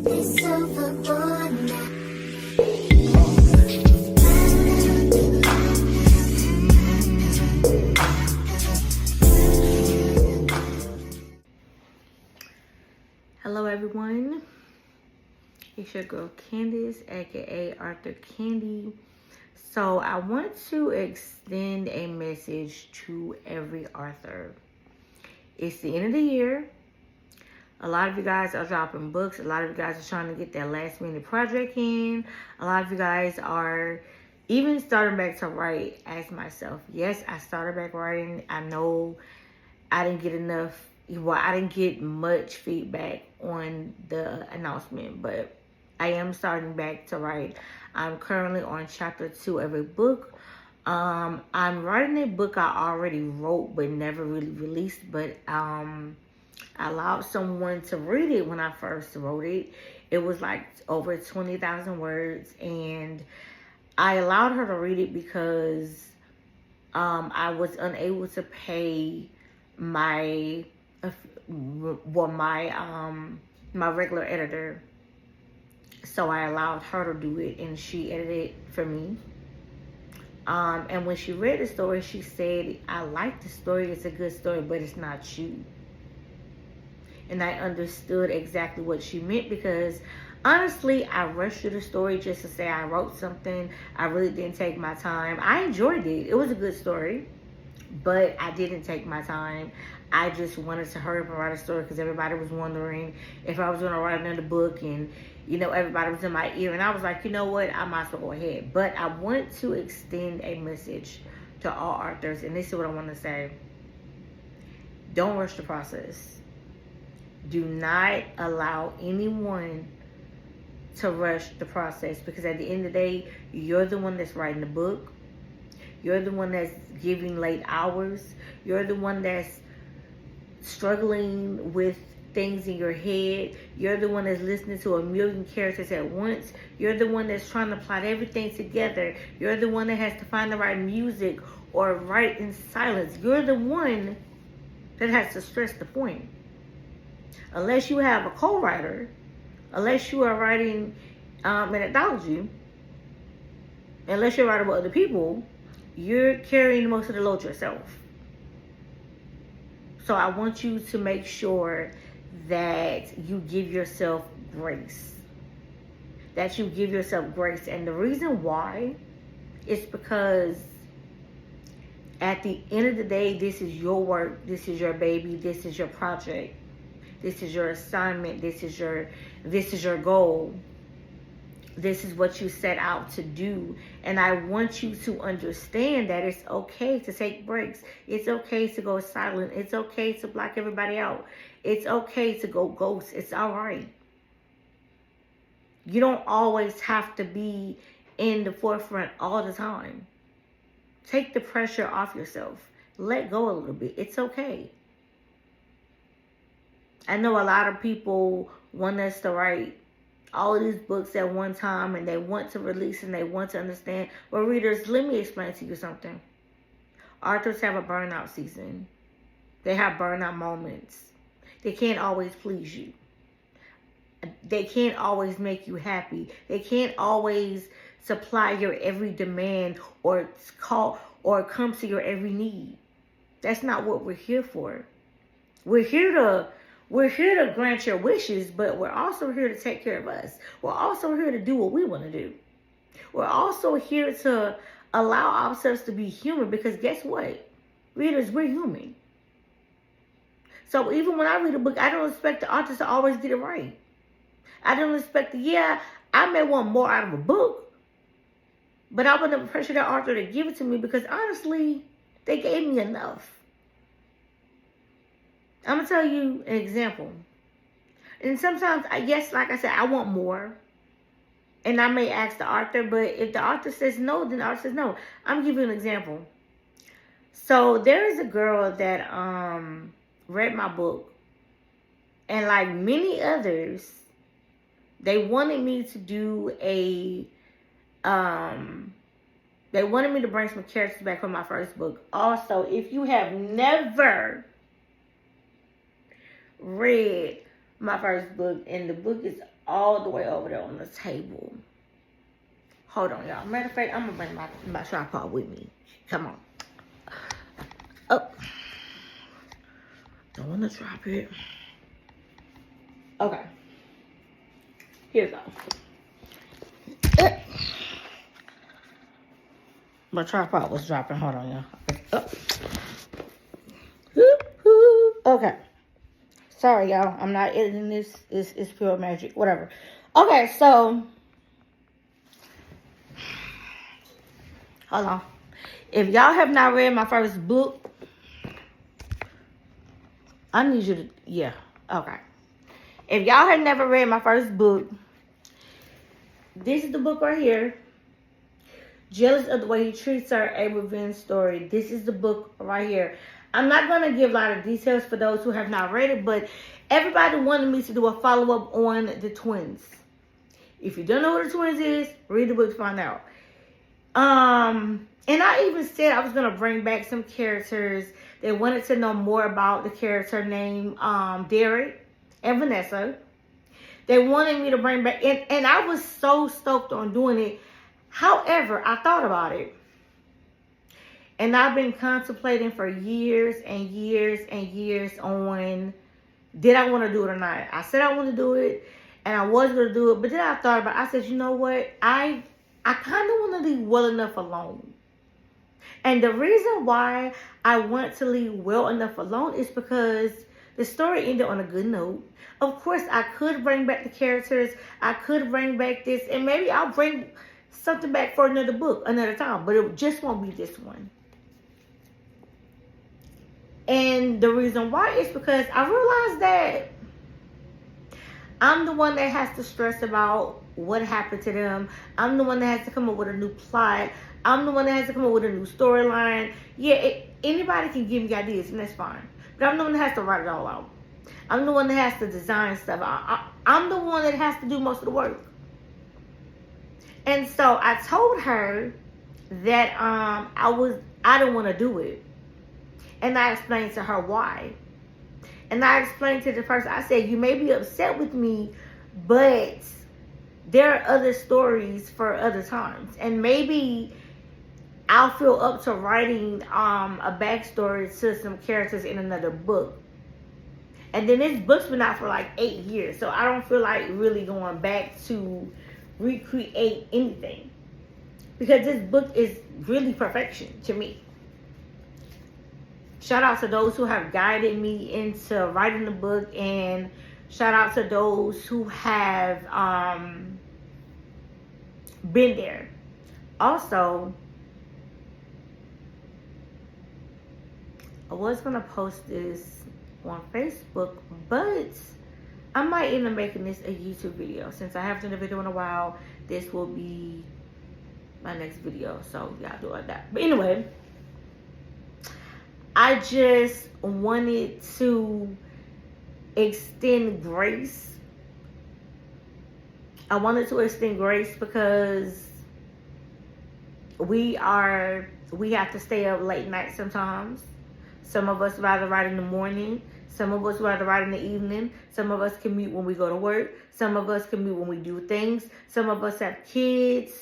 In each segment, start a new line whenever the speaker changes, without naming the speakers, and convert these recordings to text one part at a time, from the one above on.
It's overboard now.
Hello everyone, it's your girl Candace, aka Arthur Candy. So I want to extend a message to every Arthur. It's the end of the year. A lot of you guys are dropping books. A lot of you guys are trying to get that last minute project in. A lot of you guys are even starting back to write, as myself. Yes, I started back writing. I know I didn't get enough. Well, I didn't get much feedback on the announcement, but I am starting back to write. I'm currently on chapter 2 of a book. I'm writing a book I already wrote but never really released, but I allowed someone to read it when I first wrote it. It was like over 20,000 words, and I allowed her to read it because I was unable to pay my my regular editor, so I allowed her to do it, and she edited it for me. And when she read the story, she said, "I like the story. It's a good story, but it's not you." And I understood exactly what she meant, because honestly, I rushed through the story just to say I wrote something. I really didn't take my time. I enjoyed it. It was a good story, but I didn't take my time. I just wanted to hurry up and write a story because everybody was wondering if I was going to write another book, and everybody was in my ear, and I was like, you know what, I might as well go ahead. But I want to extend a message to all authors, and this is what I want to say. Don't rush the process. Do not allow anyone to rush the process, because at the end of the day, you're the one that's writing the book. You're the one that's giving late hours. You're the one that's struggling with things in your head. You're the one that's listening to a million characters at once. You're the one that's trying to plot everything together. You're the one that has to find the right music or write in silence. You're the one that has to stress the point. Unless you have a co-writer, unless you are writing an anthology, unless you're writing with other people, you're carrying most of the load yourself. So I want you to make sure that you give yourself grace. That you give yourself grace. And the reason why is because at the end of the day, this is your work. This is your baby. This is your project. This is your assignment. This is your goal. This is what you set out to do. And I want you to understand that it's okay to take breaks. It's okay to go silent. It's okay to block everybody out. It's okay to go ghost. It's all right. You don't always have to be in the forefront all the time. Take the pressure off yourself. Let go a little bit. It's okay. I know a lot of people want us to write all of these books at one time, and they want to release and they want to understand. Well, readers, let me explain to you something. Authors have a burnout season. They have burnout moments. They can't always please you. They can't always make you happy. They can't always supply your every demand or call or come to your every need. That's not what we're here for. We're here to grant your wishes, but we're also here to take care of us. We're also here to do what we want to do. We're also here to allow ourselves to be human, because guess what? Readers, we're human. So even when I read a book, I don't expect the authors to always get it right. I don't expect I may want more out of a book, but I would never pressure the author to give it to me, because honestly, they gave me enough. I'm going to tell you an example. And sometimes, yes, like I said, I want more. And I may ask the author, but if the author says no, then the author says no. I'm going to give you an example. So there is a girl that read my book. And like many others, they wanted me to do they wanted me to bring some characters back from my first book. Also, if you have never read my first book, and the book is all the way over there on the table. Hold on, y'all. Matter of fact, I'm gonna bring my tripod with me. Come on. Oh, don't want to drop it. Okay. Here we go. My tripod was dropping. Hold on, y'all. Okay. Sorry, y'all. I'm not editing this. It's pure magic. Whatever. Okay, so hold on. If y'all have not read my first book, I need you to, yeah. Okay. If y'all have never read my first book, this is the book right here. Jealous of the way he treats her, a revenge story. This is the book right here. I'm not going to give a lot of details for those who have not read it, but everybody wanted me to do a follow-up on the twins. If you don't know what the twins is, read the book to find out. And I even said I was going to bring back some characters. They wanted to know more about the character named Derek and Vanessa. They wanted me to bring back, and I was so stoked on doing it. However, I thought about it. And I've been contemplating for years and years and years on, did I want to do it or not? I said I want to do it, and I was going to do it, but then I thought about it. I said, you know what? I kind of want to leave well enough alone. And the reason why I want to leave well enough alone is because the story ended on a good note. Of course, I could bring back the characters. I could bring back this, and maybe I'll bring something back for another book another time, but it just won't be this one. And the reason why is because I realized that I'm the one that has to stress about what happened to them. I'm the one that has to come up with a new plot. I'm the one that has to come up with a new storyline. Yeah, anybody can give me ideas, and that's fine. But I'm the one that has to write it all out. I'm the one that has to design stuff. I'm the one that has to do most of the work. And so I told her that I didn't want to do it. And I explained to her why. And I explained to the person, I said, you may be upset with me, but there are other stories for other times. And maybe I'll feel up to writing a backstory to some characters in another book. And then this book's been out for like 8 years. So I don't feel like really going back to recreate anything. Because this book is really perfection to me. Shout out to those who have guided me into writing the book, and shout out to those who have been there. Also, I was going to post this on Facebook, but I might end up making this a YouTube video. Since I haven't done a video in a while, this will be my next video. So, y'all do it like that. But anyway, I just wanted to extend grace. I wanted to extend grace because we have to stay up late night sometimes. Some of us rather write in the morning. Some of us rather write in the evening. Some of us commute when we go to work. Some of us commute when we do things. Some of us have kids.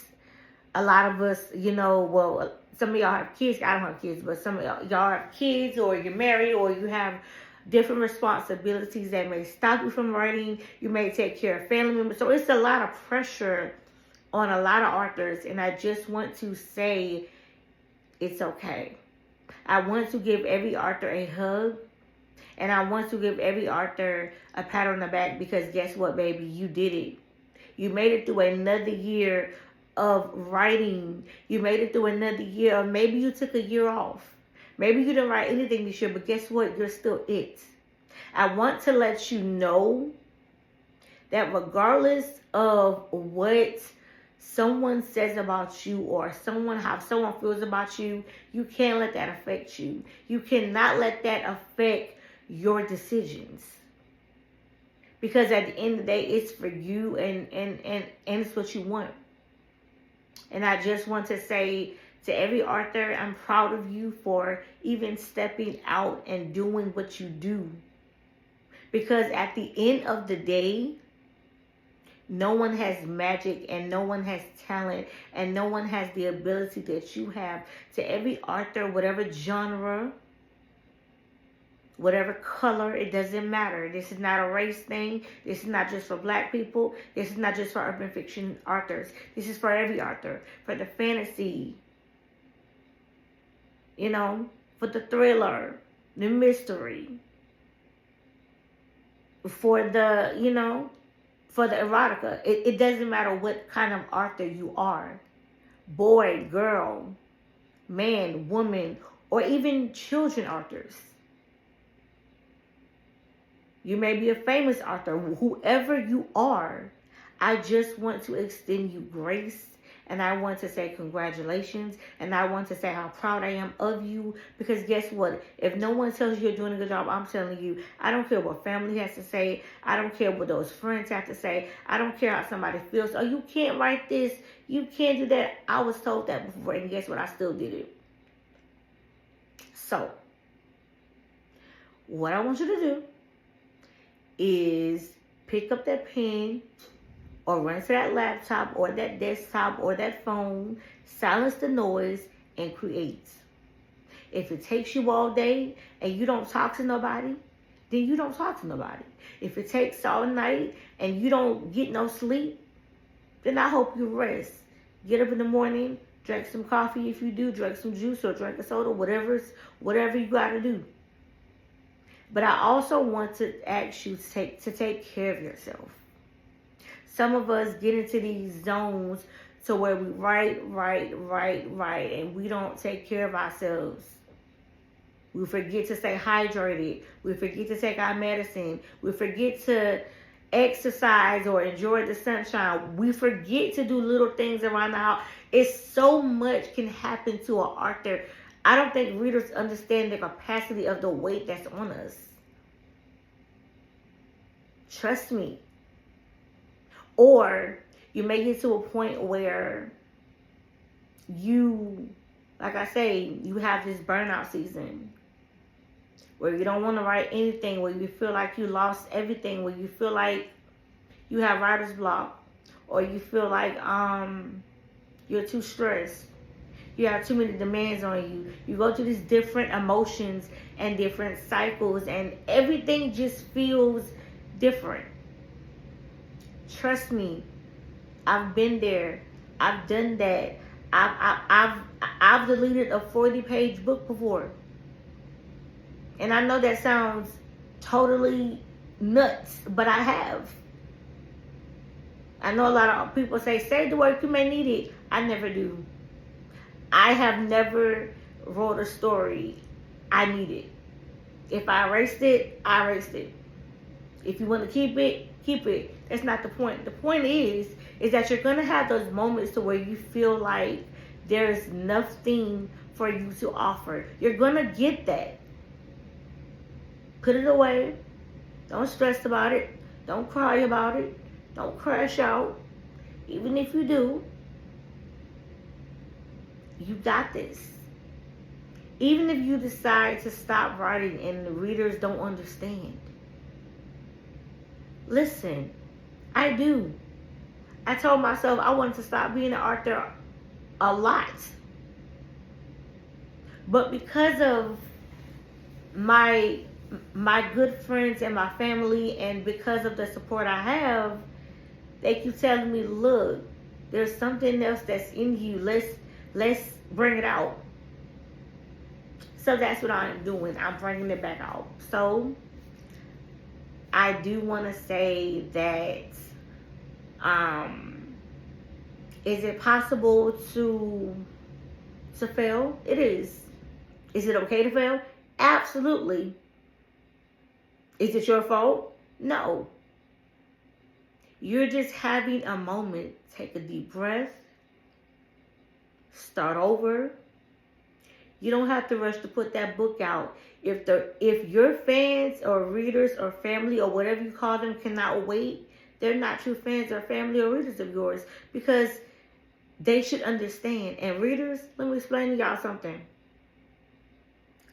A lot of us, well, some of y'all have kids. I don't have kids, but some of y'all have kids, or you're married, or you have different responsibilities that may stop you from writing. You may take care of family members. So it's a lot of pressure on a lot of authors, and I just want to say it's okay. I want to give every author a hug, and I want to give every author a pat on the back, because guess what, baby? You did it. You made it through another year of writing. You made it through another year, or maybe you took a year off. Maybe you didn't write anything this year, but guess what? You're still it. I want to let you know that regardless of what someone says about you, or how someone feels about you, you can't let that affect you. You cannot let that affect your decisions. Because at the end of the day, it's for you, and it's what you want. And I just want to say to every author, I'm proud of you for even stepping out and doing what you do. Because at the end of the day, no one has magic and no one has talent and no one has the ability that you have. To every author, whatever genre, whatever color, it doesn't matter. This is not a race thing. This is not just for black people. This is not just for urban fiction authors. This is for every author. For the fantasy, you know, for the thriller, the mystery, for the, you know, for the erotica. It doesn't matter what kind of author you are. Boy, girl, man, woman, or even children authors. You may be a famous author. Whoever you are, I just want to extend you grace. And I want to say congratulations. And I want to say how proud I am of you. Because guess what? If no one tells you you're doing a good job, I'm telling you, I don't care what family has to say. I don't care what those friends have to say. I don't care how somebody feels. Oh, you can't write this. You can't do that. I was told that before. And guess what? I still did it. So, what I want you to do is pick up that pen or run to that laptop or that desktop or that phone, silence the noise, and create. If it takes you all day and you don't talk to nobody, then you don't talk to nobody. If it takes all night and you don't get no sleep, then I hope you rest. Get up in the morning, drink some coffee if you do, drink some juice or drink a soda, whatever you got to do. But I also want to ask you to take care of yourself. Some of us get into these zones to where we write, and we don't take care of ourselves. We forget to stay hydrated. We forget to take our medicine. We forget to exercise or enjoy the sunshine. We forget to do little things around the house. It's so much can happen to an author. I don't think readers understand the capacity of the weight that's on us. Trust me. Or you may get to a point where you, like I say, you have this burnout season where you don't want to write anything, where you feel like you lost everything, where you feel like you have writer's block, or you feel like you're too stressed. You have too many demands on you. You go through these different emotions and different cycles, and everything just feels different. Trust me, I've been there. I've done that. I've deleted a 40-page book before, and I know that sounds totally nuts, but I have. I know a lot of people say, "Save the work, you may need it." I never do. I have never wrote a story I need it. If I erased it, I erased it. If you want to keep it, keep it. That's not the point. The point is that you're going to have those moments to where you feel like there's nothing for you to offer. You're going to get that. Put it away. Don't stress about it. Don't cry about it. Don't crash out. Even if you do, you got this. Even if you decide to stop writing and the readers don't understand. Listen, I do. I told myself I wanted to stop being an author a lot. But because of my good friends and my family, and because of the support I have, they keep telling me, look, there's something else that's in you. Let's bring it out. So that's what I'm doing. I'm bringing it back out. So I do want to say that, is it possible to fail? It is. Is it okay to fail? Absolutely. Is it your fault? No. You're just having a moment. Take a deep breath. Start over. You don't have to rush to put that book out. If your fans or readers or family or whatever you call them cannot wait, they're not true fans or family or readers of yours, because they should understand. And readers, let me explain to y'all something.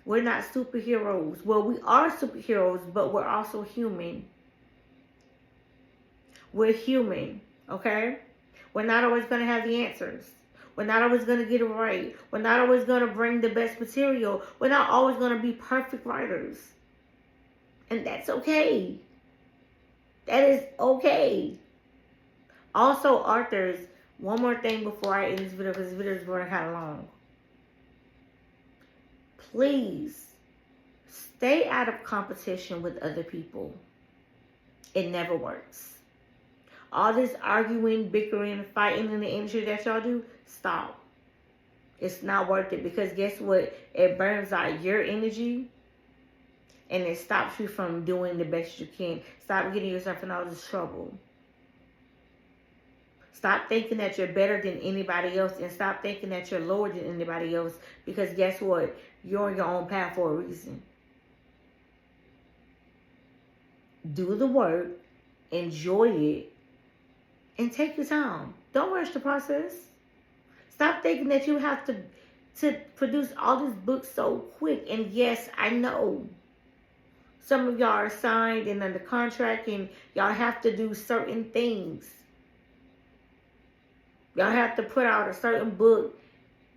We're not superheroes. Well, we are superheroes, but we're also human. We're human, okay? We're not always going to have the answers. We're not always going to get it right. We're not always going to bring the best material. We're not always going to be perfect writers. And that's okay. That is okay. Also, authors, one more thing before I end this video, because this video is going kind of long. Please, stay out of competition with other people. It never works. All this arguing, bickering, fighting in the industry that y'all do, stop. It's not worth it, because guess what? It burns out your energy and it stops you from doing the best you can. Stop getting yourself in all this trouble. Stop thinking that you're better than anybody else, and stop thinking that you're lower than anybody else, because guess what? You're on your own path for a reason. Do the work, enjoy it, and take your time. Don't rush the process. Stop thinking that you have to produce all these books so quick. And yes, I know some of y'all are signed and under contract, and y'all have to do certain things. Y'all have to put out a certain book,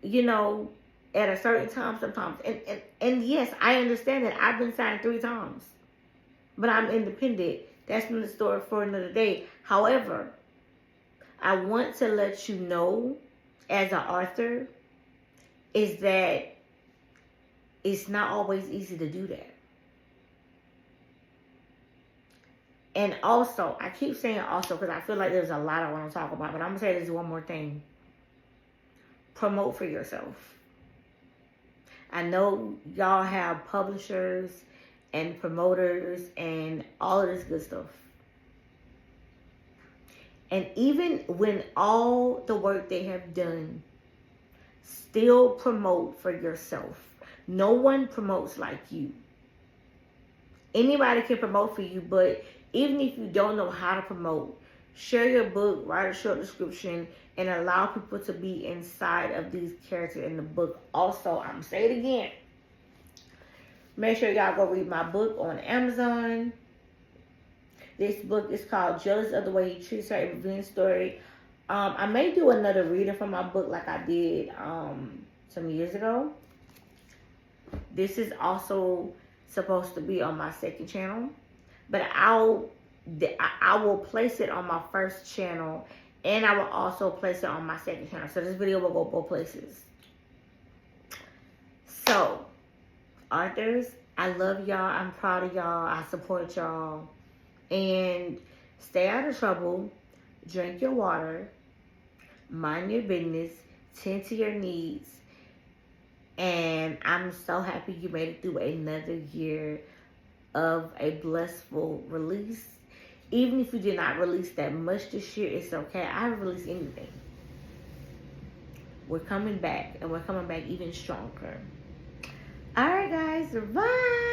you know, at a certain time sometimes. And yes, I understand that. I've been signed 3 times. But I'm independent. That's another story for another day. However, I want to let you know, as an author, is that it's not always easy to do that. And also, I keep saying also because I feel like there's a lot I want to talk about, but I'm going to say this one more thing. Promote for yourself. I know y'all have publishers and promoters and all of this good stuff. And even when all the work they have done, still promote for yourself. No one promotes like you. Anybody can promote for you, but even if you don't know how to promote, share your book, write a short description, and allow people to be inside of these characters in the book. Also, I'm going to say it again. Make sure y'all go read my book on Amazon. This book is called Jealous of the Way He Treats Her, a Revenge Story. I may do another reading from my book like I did some years ago. This is also supposed to be on my second channel. But I will place it on my first channel, and I will also place it on my second channel. So this video will go both places. So, authors, I love y'all. I'm proud of y'all. I support y'all. And stay out of trouble. Drink your water. Mind your business. Tend to your needs. And I'm so happy you made it through another year of a blissful release. Even if you did not release that much this year, it's okay. I haven't released anything. We're coming back, and we're coming back even stronger. Alright guys, bye.